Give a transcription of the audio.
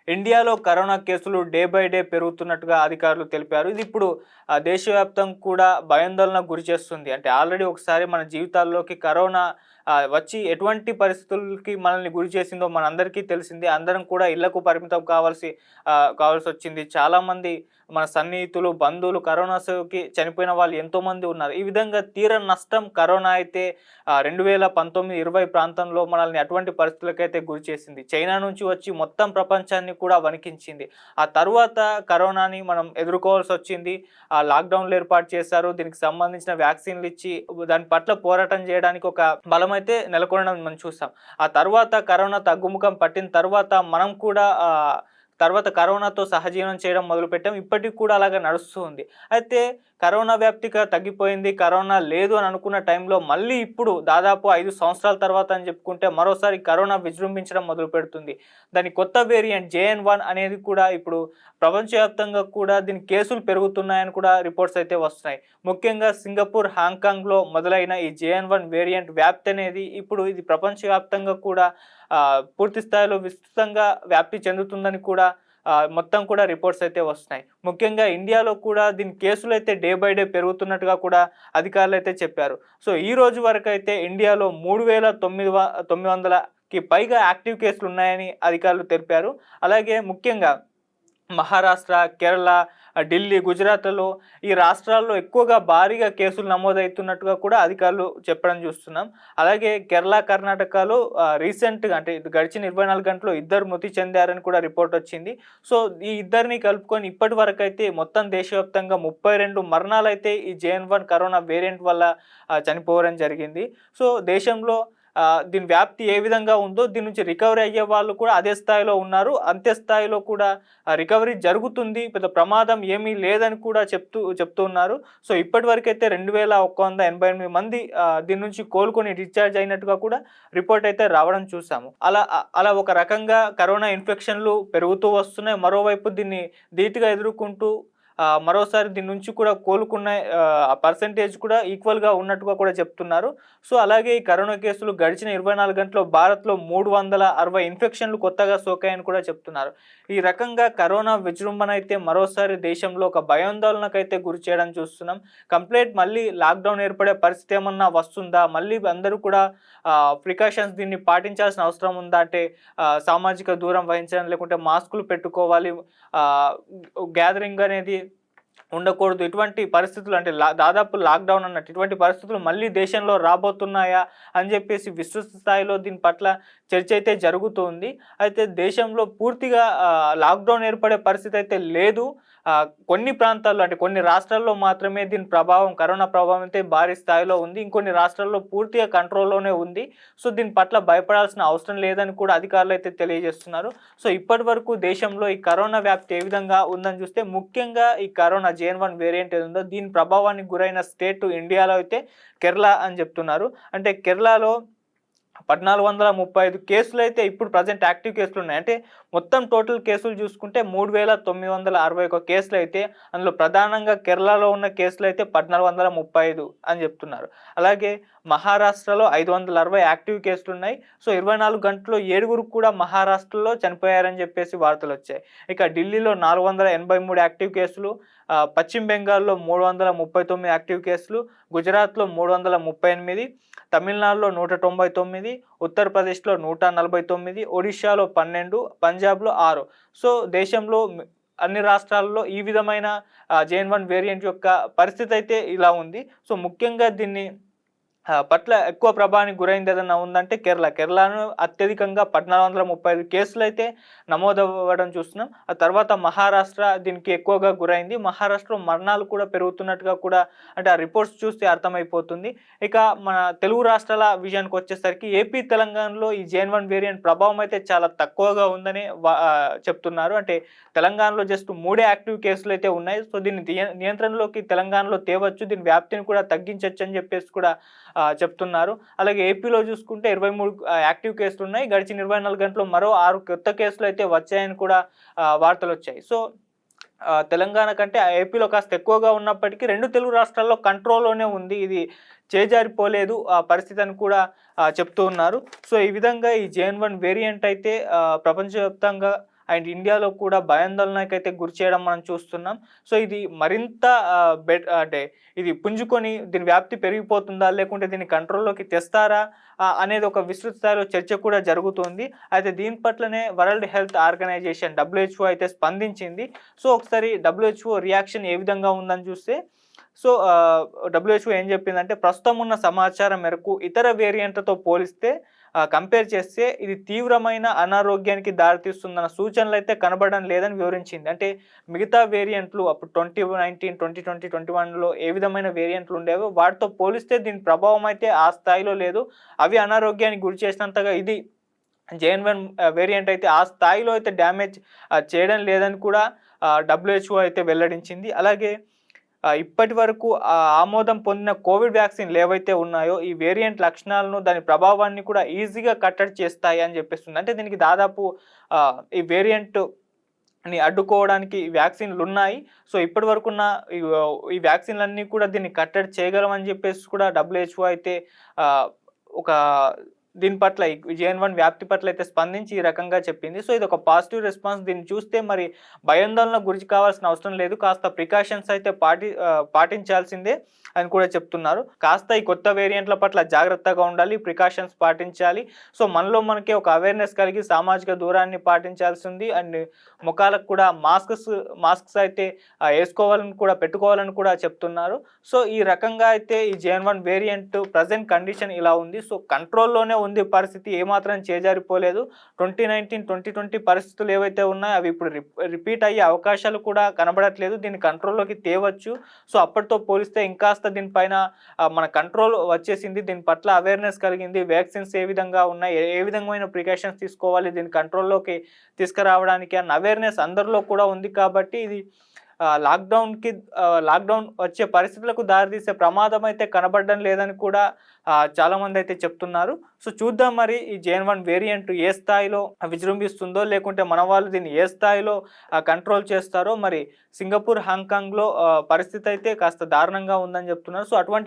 ఇండియాలో కరోనా కేసులు day by day పెరుగుతున్నట్టుగా అధికారులు తెలిపారు. ఇది ఇప్పుడు దేశవ్యాప్తంగా కూడా భయాందోళనకు గురిచేస్తుంది. అంటే ఆల్రెడీ ఒకసారి మన జీవితాల్లోకి కరోనా వచ్చి ఎటువంటి పరిస్థితులకి మనల్ని గురి చేసిందో మనందరికీ తెలిసిందే. అందరం కూడా ఇళ్లకు పరిమితం కావాల్సొచ్చింది. చాలామంది మన సన్నిహితులు, బంధువులు కరోనా సోకి చనిపోయిన వాళ్ళు ఎంతోమంది ఉన్నారు. ఈ విధంగా తీరని నష్టం కరోనా అయితే 2019, 20 ప్రాంతంలో మనల్ని అటువంటి పరిస్థితులకైతే గురిచేసింది. చైనా నుంచి వచ్చి మొత్తం ప్రపంచాన్ని కూడా వణికించింది. ఆ తరువాత కరోనాని మనం ఎదుర్కోవాల్సొచ్చింది. లాక్‌డౌన్‌లు ఏర్పాటు చేశారు. దీనికి సంబంధించిన వ్యాక్సిన్‌లు ఇచ్చి దాని పట్ల పోరాటం చేయడానికి ఒక బలమైతే నెలకొనడం మనం చూసాం. ఆ తర్వాత కరోనా తగ్గుముఖం పట్టిన తర్వాత మనం కూడా తర్వాత కరోనాతో సహజీవనం చేయడం మొదలుపెట్టాం. ఇప్పటికి కూడా అలాగే నడుస్తూ ఉంది. అయితే కరోనా వ్యాప్తిగా తగ్గిపోయింది. కరోనా లేదు అని అనుకున్న టైంలో మళ్ళీ ఇప్పుడు దాదాపు 5 సంవత్సరాల తర్వాత అని చెప్పుకుంటే మరోసారి కరోనా విజృంభించడం మొదలుపెడుతుంది. దాని కొత్త వేరియంట్ JN.1 అనేది కూడా ఇప్పుడు ప్రపంచవ్యాప్తంగా కూడా దీని కేసులు పెరుగుతున్నాయని కూడా రిపోర్ట్స్ అయితే వస్తున్నాయి. ముఖ్యంగా సింగపూర్, హాంకాంగ్‌లో మొదలైన ఈ JN.1 వేరియంట్ వ్యాప్తి అనేది ఇప్పుడు ఇది ప్రపంచవ్యాప్తంగా కూడా పూర్తి స్థాయిలో విస్తృతంగా వ్యాప్తి చెందుతుందని కూడా మొత్తం కూడా రిపోర్ట్స్ అయితే వస్తున్నాయి. ముఖ్యంగా ఇండియాలో కూడా దీని కేసులైతే డే బై డే పెరుగుతున్నట్టుగా కూడా అధికారులైతే చెప్పారు. సో ఈ రోజు వరకైతే ఇండియాలో 3900కి పైగా యాక్టివ్ కేసులు ఉన్నాయని అధికారులు తెలిపారు. అలాగే ముఖ్యంగా మహారాష్ట్ర, కేరళ, ఢిల్లీ, గుజరాత్‌లలో ఈ రాష్ట్రాల్లో ఎక్కువగా భారీగా కేసులు నమోదవుతున్నట్టుగా కూడా అధికారులు చెప్పడం చూస్తున్నాం. అలాగే కేరళ, కర్ణాటకలో రీసెంట్‌గా అంటే గడిచిన 24 గంటల్లో ఇద్దరు మృతి చెందారని కూడా రిపోర్ట్ వచ్చింది. సో ఈ ఇద్దరిని కలుపుకొని ఇప్పటి వరకైతే మొత్తం దేశవ్యాప్తంగా 32 మరణాలైతే ఈ JN.1 కరోనా వేరియంట్ వల్ల చనిపోవడం జరిగింది. సో దేశంలో దీని వ్యాప్తి ఏ విధంగా ఉందో దీని నుంచి రికవరీ అయ్యే వాళ్ళు కూడా అదే స్థాయిలో ఉన్నారు. అంతే స్థాయిలో కూడా రికవరీ జరుగుతుంది. పెద్ద ప్రమాదం ఏమీ లేదని కూడా చెప్తూ ఉన్నారు. సో ఇప్పటివరకైతే 2188 మంది దీని నుంచి కోలుకొని డిశ్చార్జ్ అయినట్టుగా కూడా రిపోర్ట్ అయితే రావడం చూసాము. అలా ఒక రకంగా కరోనా ఇన్ఫెక్షన్లు పెరుగుతూ వస్తున్నాయి. మరోవైపు దీన్ని ధీటుగా ఎదుర్కొంటూ మరోసారి దీని నుంచి కూడా కోలుకున్న పర్సెంటేజ్ కూడా ఈక్వల్‌గా ఉన్నట్టుగా కూడా చెప్తున్నారు. సో అలాగే ఈ కరోనా కేసులు గడిచిన 24 గంటల్లో భారత్‌లో 360 ఇన్ఫెక్షన్లు కొత్తగా సోకాయని కూడా చెప్తున్నారు. ఈ రకంగా కరోనా విజృంభణ అయితే మరోసారి దేశంలో ఒక భయాందోళనకైతే గురి చేయడం చూస్తున్నాం. కంప్లీట్ మళ్ళీ లాక్‌డౌన్ ఏర్పడే పరిస్థితి ఏమన్నా వస్తుందా? మళ్ళీ అందరూ కూడా ప్రికాషన్స్ దీన్ని పాటించాల్సిన అవసరం ఉందా? అంటే సామాజిక దూరం వహించడం, లేకుంటే మాస్కులు పెట్టుకోవాలి, గ్యాదరింగ్ అనేది ఉండకూడదు. ఇటువంటి పరిస్థితులు అంటే దాదాపు లాక్‌డౌన్ అన్నట్టు ఇటువంటి పరిస్థితులు మళ్ళీ దేశంలో రాబోతున్నాయా అని చెప్పేసి విస్తృత స్థాయిలో దీని పట్ల చర్చ అయితే జరుగుతుంది. అయితే దేశంలో పూర్తిగా లాక్‌డౌన్ ఏర్పడే పరిస్థితి అయితే లేదు. కొన్ని ప్రాంతాల్లో అంటే కొన్ని రాష్ట్రాల్లో మాత్రమే దీని ప్రభావం, కరోనా ప్రభావం అయితే భారీ స్థాయిలో ఉంది. ఇంకొన్ని రాష్ట్రాల్లో పూర్తిగా కంట్రోల్‌లోనే ఉంది. సో దీని పట్ల భయపడాల్సిన అవసరం లేదని కూడా అధికారులు అయితే తెలియజేస్తున్నారు. సో ఇప్పటివరకు దేశంలో ఈ కరోనా వ్యాప్తి ఏ విధంగా ఉందని చూస్తే ముఖ్యంగా ఈ కరోనా JN.1 వేరియంట్ ఏది ఉందో దీని ప్రభావానికి గురైన స్టేట్ ఇండియాలో అయితే కేరళ అని చెప్తున్నారు. అంటే కేరళలో 1435 కేసులైతే ఇప్పుడు ప్రజెంట్ యాక్టివ్ కేసులు ఉన్నాయి. అంటే మొత్తం టోటల్ కేసులు చూసుకుంటే 3961 కేసులైతే అందులో ప్రధానంగా కేరళలో ఉన్న కేసులైతే 1435 అని చెప్తున్నారు. అలాగే మహారాష్ట్రలో 560 యాక్టివ్ కేసులు ఉన్నాయి. సో 24 గంటల్లో 7 కూడా మహారాష్ట్రలో చనిపోయారని చెప్పేసి వార్తలు వచ్చాయి. ఇక ఢిల్లీలో 483 యాక్టివ్ కేసులు, పశ్చిమ బెంగాల్లో 339 యాక్టివ్ కేసులు, గుజరాత్లో 338, తమిళనాడులో 199, ఉత్తరప్రదేశ్లో 149, ఒడిషాలో 12, పంజాబ్లో 6. సో దేశంలో అన్ని రాష్ట్రాల్లో ఈ విధమైన JN.1 వేరియంట్ యొక్క పరిస్థితి అయితే ఇలా ఉంది. సో ముఖ్యంగా దీన్ని పట్ల ఎక్కువ ప్రభావానికి గురైంది ఏదన్నా ఉందంటే కేరళను అత్యధికంగా 1435 కేసులైతే నమోదవ్వడం చూస్తున్నాం. ఆ తర్వాత మహారాష్ట్ర దీనికి ఎక్కువగా గురైంది. మహారాష్ట్రలో మరణాలు కూడా పెరుగుతున్నట్టుగా కూడా అంటే ఆ రిపోర్ట్స్ చూస్తే అర్థమైపోతుంది. ఇక మన తెలుగు రాష్ట్రాల విషయానికి వచ్చేసరికి ఏపీ, తెలంగాణలో ఈ JN.1 వేరియంట్ ప్రభావం అయితే చాలా తక్కువగా ఉందని చెప్తున్నారు. అంటే తెలంగాణలో జస్ట్ 3 యాక్టివ్ కేసులు అయితే ఉన్నాయి. సో దీన్ని నియంత్రణలోకి తెలంగాణలో తేవచ్చు, దీని వ్యాప్తిని కూడా తగ్గించవచ్చు అని చెప్పేసి కూడా చెప్తున్నారు. అలాగే ఏపీలో చూసుకుంటే 23 యాక్టివ్ కేసులు ఉన్నాయి. గడిచిన 24 గంటల్లో మరో 6 కొత్త కేసులు అయితే వచ్చాయని కూడా వార్తలు వచ్చాయి. సో తెలంగాణ కంటే ఏపీలో కాస్త ఎక్కువగా ఉన్నప్పటికీ 2 తెలుగు రాష్ట్రాల్లో కంట్రోల్లోనే ఉంది, ఇది చేజారిపోలేదు ఆ పరిస్థితి అని కూడా చెప్తూ ఉన్నారు. సో ఈ విధంగా ఈ JN.1 వేరియంట్ అయితే ప్రపంచవ్యాప్తంగా అండ్ ఇండియాలో కూడా భయాందోళనకైతే గురి చేయడం మనం చూస్తున్నాం. సో ఇది మరింత అంటే ఇది పుంజుకొని దీని వ్యాప్తి పెరిగిపోతుందా, లేకుంటే దీన్ని కంట్రోల్లోకి తెస్తారా అనేది ఒక విస్తృత స్థాయిలో చర్చ కూడా జరుగుతుంది. అయితే దీని పట్లనే వరల్డ్ హెల్త్ ఆర్గనైజేషన్ WHO అయితే స్పందించింది. సో ఒకసారి WHO రియాక్షన్ ఏ విధంగా ఉందని చూస్తే, సో WHO ఏం చెప్పిందంటే, ప్రస్తుతం ఉన్న సమాచారం మేరకు ఇతర వేరియంట్లతో పోలిస్తే కంపేర్ చేస్తే ఇది తీవ్రమైన అనారోగ్యానికి దారితీస్తుందన్న సూచనలు అయితే కనబడడం లేదని వివరించింది. అంటే మిగతా వేరియంట్లు అప్పుడు 2019, 2020, 2021లో ఏ విధమైన వేరియంట్లు ఉండేవో వాటితో పోలిస్తే దీని ప్రభావం అయితే ఆ స్థాయిలో లేదు. అవి అనారోగ్యానికి గురి చేసినంతగా ఇది JN.1 వేరియంట్ అయితే ఆ స్థాయిలో అయితే డ్యామేజ్ చేయడం లేదని కూడా WHO అయితే వెల్లడించింది. అలాగే ఇప్పటి వరకు ఆమోదం పొందిన కోవిడ్ వ్యాక్సిన్లు ఏవైతే ఉన్నాయో ఈ వేరియంట్ లక్షణాలను, దాని ప్రభావాన్ని కూడా ఈజీగా కట్టడి చేస్తాయి అని చెప్పేస్తుంది. అంటే దీనికి దాదాపు ఈ వేరియంట్ని అడ్డుకోవడానికి వ్యాక్సిన్లు ఉన్నాయి. సో ఇప్పటి వరకున్న ఈ వ్యాక్సిన్లన్నీ కూడా దీన్ని కట్టడి చేయగలమని చెప్పేసి కూడా WHO అయితే ఒక దీని పట్ల JN.1 వ్యాప్తి పట్ల అయితే స్పందించి ఈ రకంగా చెప్పింది. సో ఇది ఒక పాజిటివ్ రెస్పాన్స్. దీన్ని చూస్తే మరి భయాందోళనకు గురి కావాల్సిన అవసరం లేదు, కాస్త ప్రికాషన్స్ అయితే పాటించాల్సిందే అని కూడా చెప్తున్నారు. కాస్త ఈ కొత్త వేరియంట్ల పట్ల జాగ్రత్తగా ఉండాలి, ప్రికాషన్స్ పాటించాలి. సో మనకే ఒక అవేర్నెస్ కలిగి సామాజిక దూరాన్ని పాటించాల్సి ఉంది. అండ్ ముఖాలకు కూడా మాస్క్స్ అయితే పెట్టుకోవాలని కూడా చెప్తున్నారు. సో ఈ రకంగా అయితే ఈ JN.1 వేరియంట్ ప్రజెంట్ కండిషన్ ఇలా ఉంది. సో కంట్రోల్లోనే ఉంది పరిస్థితి, ఏమాత్రం చేజారిపోలేదు. 2019, 2020 పరిస్థితులు ఏవైతే ఉన్నాయో అవి ఇప్పుడు రిపీట్ అయ్యే అవకాశాలు కూడా కనబడట్లేదు. దీన్ని కంట్రోల్లోకి తేవచ్చు. సో అప్పటితో పోలిస్తే ఇంకాస్త దీనిపైన మన కంట్రోల్ వచ్చేసింది. దీని పట్ల అవేర్నెస్ కలిగింది. వ్యాక్సిన్స్ ఏ విధంగా ఉన్నాయి, ఏ విధమైన ప్రికాషన్స్ తీసుకోవాలి దీన్ని కంట్రోల్లోకి తీసుకురావడానికి అన్న అవేర్నెస్ అందరిలో కూడా ఉంది. కాబట్టి ఇది లాక్డౌన్ వచ్చే పరిస్థితులకు దారితీసే ప్రమాదం అయితే కనబడడం లేదని కూడా చాలామంది అయితే చెప్తున్నారు. సో చూద్దాం మరి ఈ JN.1 వేరియంట్ ఏ స్థాయిలో విజృంభిస్తుందో, లేకుంటే మన వాళ్ళు దీన్ని ఏ స్థాయిలో కంట్రోల్ చేస్తారో. మరి సింగపూర్, హాంకాంగ్లో పరిస్థితి అయితే కాస్త దారుణంగా ఉందని చెప్తున్నారు. సో అటువంటి